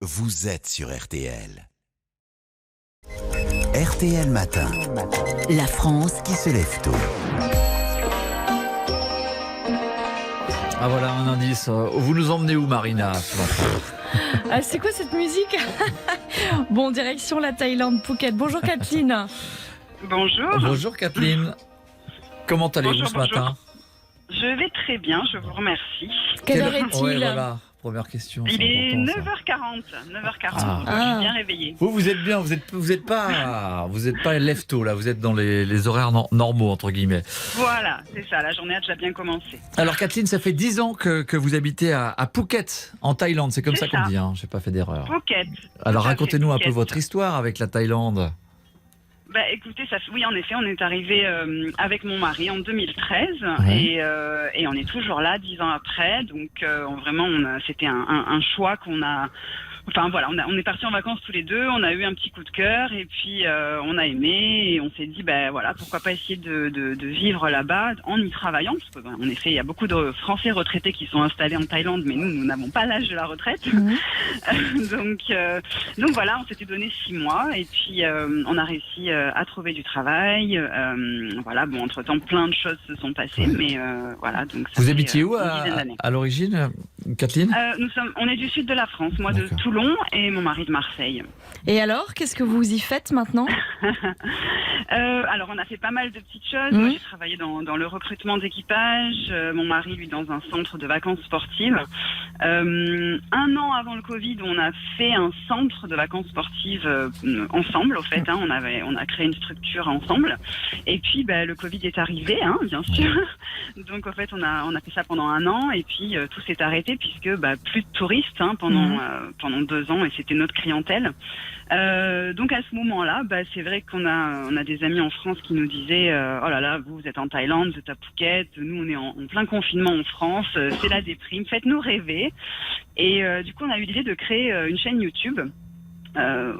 Vous êtes sur RTL. RTL Matin. La France Qui se lève tôt. Ah voilà un indice. Vous nous emmenez où, Marina, ce matin? Ah, c'est quoi cette musique? Bon, direction la Thaïlande, Phuket. Bonjour Kathleen. Bonjour. Bonjour Kathleen. Comment allez-vous Bonjour, ce matin? Je vais très bien, je vous remercie. Quelle heure est-il? Ouais, voilà. Première question. Il est important, 9h40. 9h40. Ah. Je suis bien réveillée. Vous êtes bien, vous êtes pas lève-tôt là, vous êtes dans les horaires normaux entre guillemets. Voilà, c'est ça, la journée a déjà bien commencé. Alors Kathleen, ça fait 10 ans que vous habitez à Phuket, en Thaïlande, c'est comme C'est ça qu'on ça. dit, hein, j'ai pas fait d'erreur. Phuket. Alors Tout à fait, racontez-nous un peu Phuket. votre histoire avec la Thaïlande. Bah écoutez, oui en effet, on est arrivé avec mon mari en 2013 Ouais. et on est toujours là 10 ans après. Donc c'était un choix qu'on a. Enfin voilà, on est partis en vacances tous les deux, on a eu un petit coup de cœur et puis on a aimé et on s'est dit ben voilà, pourquoi pas essayer de vivre là-bas en y travaillant, parce que en effet il y a beaucoup de Français retraités qui sont installés en Thaïlande, mais nous n'avons pas l'âge de la retraite. Donc voilà, on s'était donné 6 mois et puis on a réussi à trouver du travail. Voilà, bon entre temps plein de choses se sont passées, mais voilà donc. Ça Vous fait, habitiez où une dizaine d'années. à l'origine, Kathleen? On est du sud de la France, moi de D'accord. Toulon et mon mari de Marseille. Et alors, qu'est-ce que vous y faites maintenant? Alors on a fait pas mal de petites choses. Moi j'ai travaillé dans le recrutement d'équipage, mon mari lui dans un centre de vacances sportives. Un an avant le Covid, on a fait un centre de vacances sportives ensemble au fait. Hein, on a créé une structure ensemble. Et puis le Covid est arrivé, hein, bien sûr. Donc en fait on a fait ça pendant un an et puis tout s'est arrêté puisque plus de touristes hein, pendant 2 ans et c'était notre clientèle. Donc à ce moment-là, c'est vrai qu'on a des amis en France qui nous disaient oh là là, vous êtes en Thaïlande, vous êtes à Phuket, nous on est en plein confinement en France, c'est la déprime, faites-nous rêver. Et du coup on a eu l'idée de créer une chaîne YouTube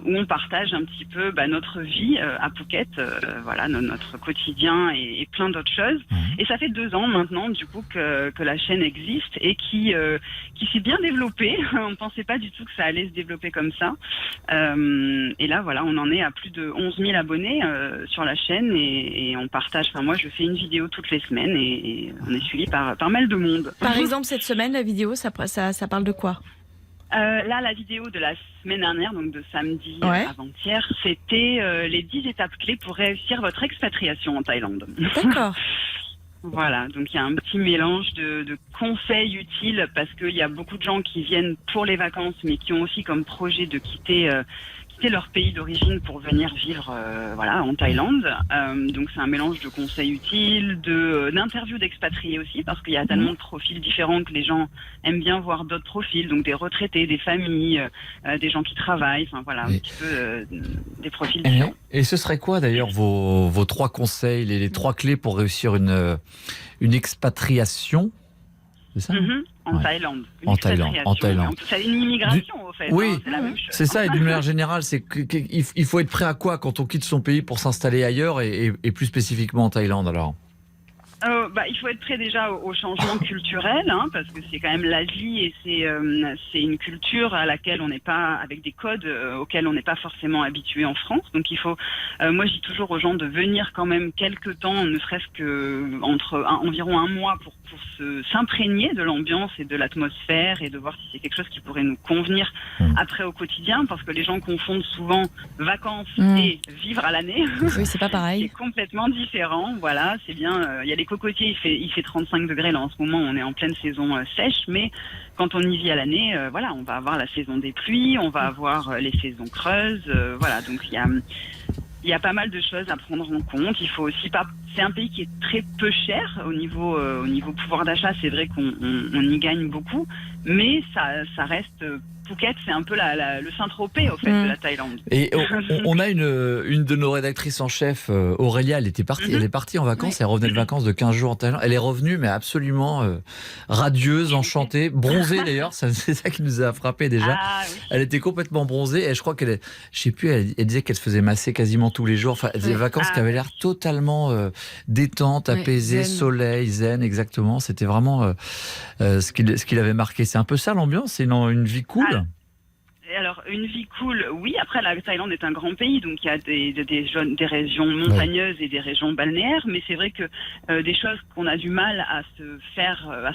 où on partage un petit peu notre vie à Phuket, voilà notre quotidien et plein d'autres choses. Et ça fait 2 ans maintenant du coup que la chaîne existe et qui s'est bien développée. On ne pensait pas du tout que ça allait se développer comme ça. Et là voilà, on en est à plus de 11 000 abonnés sur la chaîne et on partage. Enfin moi je fais une vidéo toutes les semaines et on est suivi par mal de monde. Par exemple, cette semaine, la vidéo, ça parle de quoi? Là, la vidéo de la semaine dernière, donc de samedi avant-hier, c'était les 10 étapes clés pour réussir votre expatriation en Thaïlande. D'accord. Voilà, donc il y a un petit mélange de conseils utiles parce qu'il y a beaucoup de gens qui viennent pour les vacances mais qui ont aussi comme projet de quitter leur pays d'origine pour venir vivre en Thaïlande. Donc c'est un mélange de conseils utiles, d'interviews d'expatriés aussi, parce qu'il y a tellement de profils différents que les gens aiment bien voir d'autres profils, donc des retraités, des familles, des gens qui travaillent, enfin voilà, un petit peu des profils différents. Et ce serait quoi d'ailleurs vos 3 conseils, les 3 clés pour réussir une expatriation? C'est ça? En Thaïlande. En Thaïlande. C'est une immigration, au fait. Oui, hein, c'est la même chose. c'est ça. Et d'une manière générale, il faut être prêt à quoi quand on quitte son pays pour s'installer ailleurs et plus spécifiquement en Thaïlande alors? Il faut être prêt déjà au changement culturel, hein, parce que c'est quand même l'Asie et c'est une culture à laquelle on n'est pas, avec des codes auxquels on n'est pas forcément habitué en France. Donc il faut, moi je dis toujours aux gens de venir quand même quelques temps, ne serait-ce que environ un mois pour s'imprégner de l'ambiance et de l'atmosphère et de voir si c'est quelque chose qui pourrait nous convenir après au quotidien, parce que les gens confondent souvent vacances et vivre à l'année. Oui, c'est pas pareil. C'est complètement différent. Voilà, c'est bien. Il y a les cocotiers, il fait 35 degrés là en ce moment. On est en pleine saison sèche, mais quand on y vit à l'année, on va avoir la saison des pluies, on va avoir les saisons creuses. Voilà, donc il y a pas mal de choses à prendre en compte. Il faut aussi pas. C'est un pays qui est très peu cher au niveau pouvoir d'achat. C'est vrai qu'on y gagne beaucoup, mais ça reste. Phuket, c'est un peu le Saint-Tropez au fait de la Thaïlande. Et on a une de nos rédactrices en chef, Aurélia, elle est partie en vacances, elle revenait de vacances de 15 jours en Thaïlande. Elle est revenue, mais absolument radieuse, enchantée, bronzée d'ailleurs, c'est ça qui nous a frappé déjà. Ah, oui. Elle était complètement bronzée et je crois qu'elle, je sais plus, elle disait qu'elle se faisait masser quasiment tous les jours. Enfin, des vacances qui avaient l'air totalement détente, apaisée, zen. soleil, zen, exactement. C'était vraiment ce qu'il avait marqué. C'est un peu ça l'ambiance, c'est une vie cool. alors une vie cool, oui. Après, la Thaïlande est un grand pays, donc il y a des régions montagneuses et des régions balnéaires, mais c'est vrai que des choses qu'on a du mal à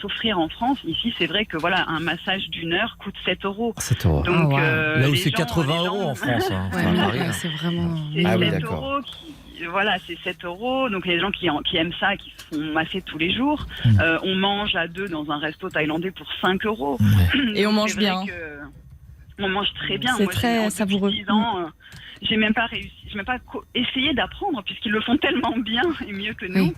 s'offrir en France, ici, c'est vrai que voilà, un massage d'1 heure coûte 7 €. 7 €. Donc, là où c'est 80 € en France. Hein. Ouais, Enfin, Paris, hein. c'est vraiment. C'est Ah oui, 7 d'accord. € voilà, c'est 7 €. Donc, les gens qui aiment ça, qui se font masser tous les jours, on mange à 2 dans un resto thaïlandais pour 5 €. Ouais. Et on Donc, mange c'est vrai bien. on mange très bien. C'est Moi, très depuis savoureux. 10 ans, j'ai même pas réussi, j'ai même pas essayé d'apprendre puisqu'ils le font tellement bien et mieux que nous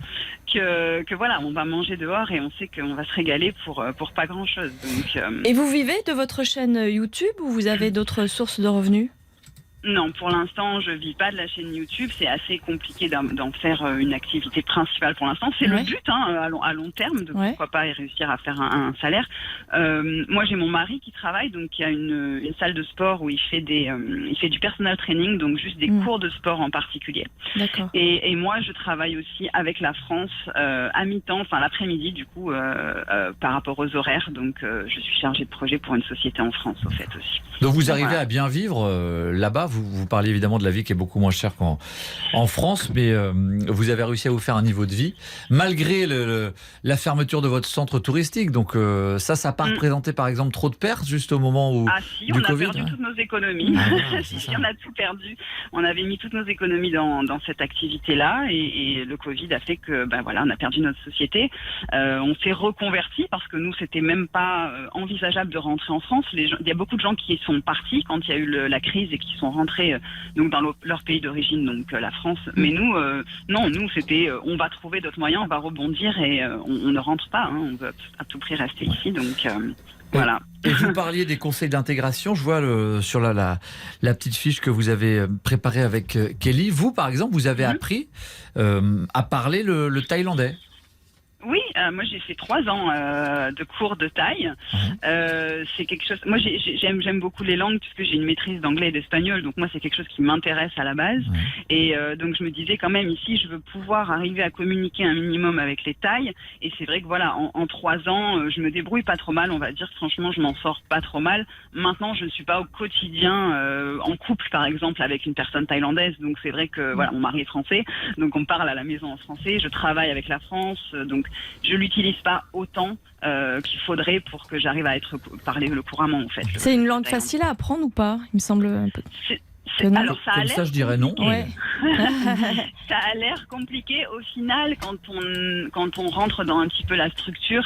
que voilà, on va manger dehors et on sait qu'on va se régaler pour pas grand chose. Donc, Et vous vivez de votre chaîne YouTube ou vous avez d'autres sources de revenus ? non, pour l'instant, je vis pas de la chaîne YouTube. C'est assez compliqué d'en faire une activité principale pour l'instant. C'est le but, hein, à long terme, de pourquoi pas réussir à faire un salaire. Moi, j'ai mon mari qui travaille, donc il y a une salle de sport où il fait du personal training, donc juste des cours de sport en particulier. D'accord. Et moi, je travaille aussi avec la France à mi-temps, enfin l'après-midi, du coup, par rapport aux horaires. Donc, je suis chargée de projet pour une société en France, au fait aussi. Donc vous arrivez à bien vivre là-bas. Vous parlez évidemment de la vie qui est beaucoup moins chère qu'en France, mais vous avez réussi à vous faire un niveau de vie malgré la fermeture de votre centre touristique. Donc ça n'a pas représenté par exemple trop de pertes juste au moment où si, on a perdu toutes nos économies. On a tout perdu. On avait mis toutes nos économies dans cette activité-là et le Covid a fait que voilà, on a perdu notre société. On s'est reconverti parce que nous c'était même pas envisageable de rentrer en France. Il y a beaucoup de gens qui sont partis quand il y a eu la crise et qui sont rentrés donc dans leur pays d'origine, donc la France. Mais nous, non, nous c'était on va trouver d'autres moyens, on va rebondir et on ne rentre pas. Hein, on veut à tout prix rester ici, donc voilà. Et vous parliez des conseils d'intégration. Je vois sur la petite fiche que vous avez préparée avec Kelly. Vous, par exemple, vous avez appris à parler le thaïlandais. Oui, moi j'ai fait 3 ans de cours de thaï. C'est quelque chose. Moi j'aime beaucoup les langues puisque j'ai une maîtrise d'anglais et d'espagnol. Donc moi c'est quelque chose qui m'intéresse à la base. Et donc je me disais quand même ici je veux pouvoir arriver à communiquer un minimum avec les Thaïs. Et c'est vrai que voilà en 3 ans je me débrouille pas trop mal. On va dire franchement je m'en sors pas trop mal. Maintenant je ne suis pas au quotidien en couple par exemple avec une personne thaïlandaise. Donc c'est vrai que voilà mon mari est français. Donc on parle à la maison en français. Je travaille avec la France. Donc je l'utilise pas autant qu'il faudrait pour que j'arrive à parler le couramment en fait. C'est une langue facile à apprendre ou pas ? Il me semble un peu. Alors ça a l'air je dirais non. Ouais. Ça a l'air compliqué au final quand on rentre dans un petit peu la structure,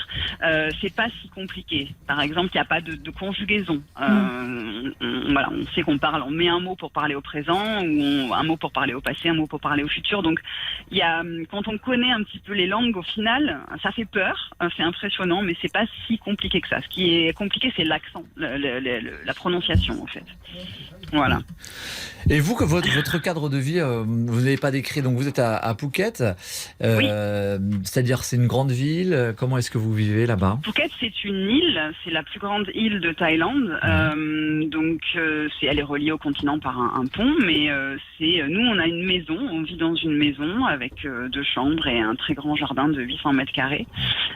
c'est pas si compliqué. Par exemple, il n'y a pas de conjugaison. Voilà, on sait qu'on parle, on met un mot pour parler au présent ou un mot pour parler au passé, un mot pour parler au futur. Donc il y a quand on connaît un petit peu les langues au final, ça fait peur, c'est impressionnant, mais c'est pas si compliqué que ça. Ce qui est compliqué, c'est l'accent, la prononciation en fait. Voilà. Et vous, que votre cadre de vie, vous n'avez pas décrit, donc vous êtes à Phuket, c'est-à-dire c'est une grande ville, comment est-ce que vous vivez là-bas ? Phuket c'est une île, c'est la plus grande île de Thaïlande, donc elle est reliée au continent par un pont, mais nous on a une maison, on vit dans une maison avec 2 chambres et un très grand jardin de 800 mètres carrés.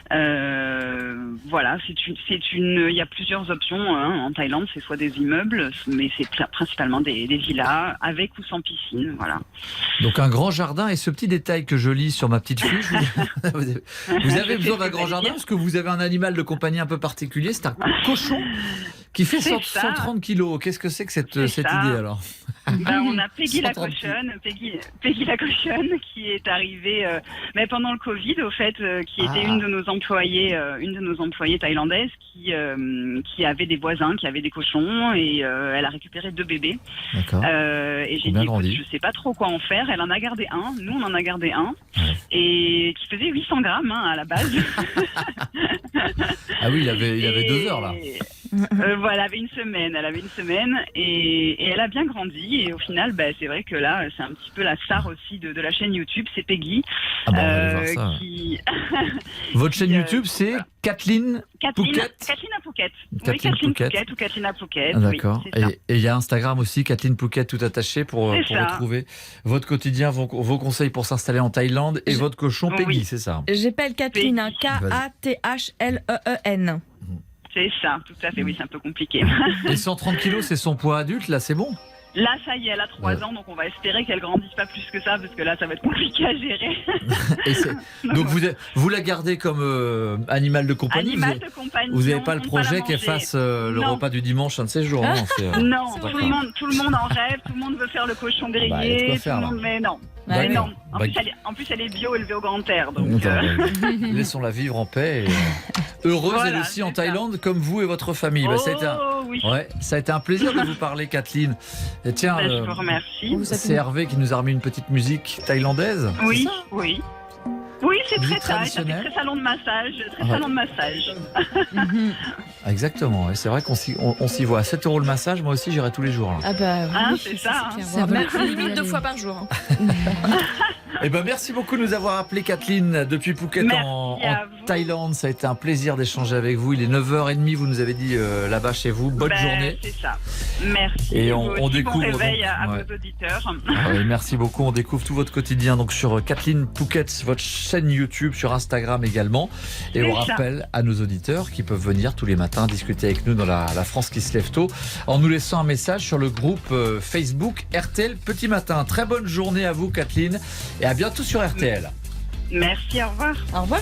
Voilà, il y a plusieurs options en Thaïlande, c'est soit des immeubles, mais c'est principalement des villas avec ou sans piscine, voilà. Donc un grand jardin, et ce petit détail que je lis sur ma petite fiche, vous avez besoin d'un grand jardin parce que vous avez un animal de compagnie un peu particulier, c'est un cochon qui fait 130 kilos. Qu'est-ce que c'est que cette idée alors ? On a Peggy la cochonne, Peggy la cochonne qui est arrivée mais pendant le Covid au fait, qui était une de nos employées thaïlandaises qui avait des voisins qui avaient des cochons et elle a récupéré 2 bébés. D'accord. Et j'ai dit écoute, je sais pas trop quoi en faire. Elle en a gardé un, nous on en a gardé un et qui faisait 800 grammes à la base. Ah oui, il avait 2 heures là. Voilà, elle avait une semaine et elle a bien grandi et au final c'est vrai que là c'est un petit peu la star aussi de la chaîne YouTube, c'est Peggy. On va aller voir ça. Votre chaîne YouTube c'est Kathleen Phuket. Kathleen à Phuket. Kathleen Phuket ou Kathleen à Phuket. D'accord. Oui, et il y a Instagram aussi, Kathleen Phuket tout attaché pour retrouver votre quotidien, vos conseils pour s'installer en Thaïlande et votre cochon Peggy, c'est ça. J'appelle Kathleen, Kathleen. C'est ça, tout à fait, oui, c'est un peu compliqué. Et 130 kilos, c'est son poids adulte, là, c'est bon? Là, ça y est, elle a 3 ans, donc on va espérer qu'elle grandisse pas plus que ça, parce que là, ça va être compliqué à gérer. Donc vous la gardez comme animal de compagnie? Animal de compagnie. Vous n'avez pas le on projet la qu'elle manger. fasse le Non. repas du dimanche un de ces jours? Non, Non, D'accord. tout le monde en rêve, tout le monde veut faire le cochon il y a de quoi grillé, faire, tout le là. monde, mais non. Bah, Mais oui. non. En, Bah, plus, elle est bio, élevée au grand air, donc... Laissons-la vivre en paix. Heureuse, Voilà, elle aussi, en c'est ça. Thaïlande, comme vous et votre famille. Bah, ça a été oui. ça a été un plaisir de vous parler, Kathleen. Et tiens, Ben, je vous remercie. c'est Hervé qui nous a remis une petite musique thaïlandaise. Oui, ça oui. Oui, c'est Musique très thaï, ça fait traditionnelle. très salon de massage, Ah ouais. salon de massage. Ah, exactement, et c'est vrai qu'on s'y voit. À 7 € le massage, moi aussi j'irai tous les jours. Là. Ah bah Hein, oui, c'est ça, hein. clair. C'est Même vrai. limite 2 fois par jour. Eh ben, merci beaucoup de nous avoir appelé, Kathleen, depuis Phuket Merci en à vous. Thaïlande. Ça a été un plaisir d'échanger avec vous. Il est 9h30, vous nous avez dit là-bas chez vous. Bonne Ben, journée. C'est ça. Merci. Et Vous on aussi, découvre, Bon réveil donc, à ouais. vos auditeurs. Ah oui, merci beaucoup. On découvre tout votre quotidien donc sur Kathleen Phuket, votre chaîne YouTube, sur Instagram également. Et on C'est ça. rappelle à nos auditeurs qui peuvent venir tous les matins discuter avec nous dans la France qui se lève tôt en nous laissant un message sur le groupe Facebook RTL Petit Matin. Très bonne journée à vous, Kathleen, et à bientôt sur RTL. Merci, au revoir. Au revoir.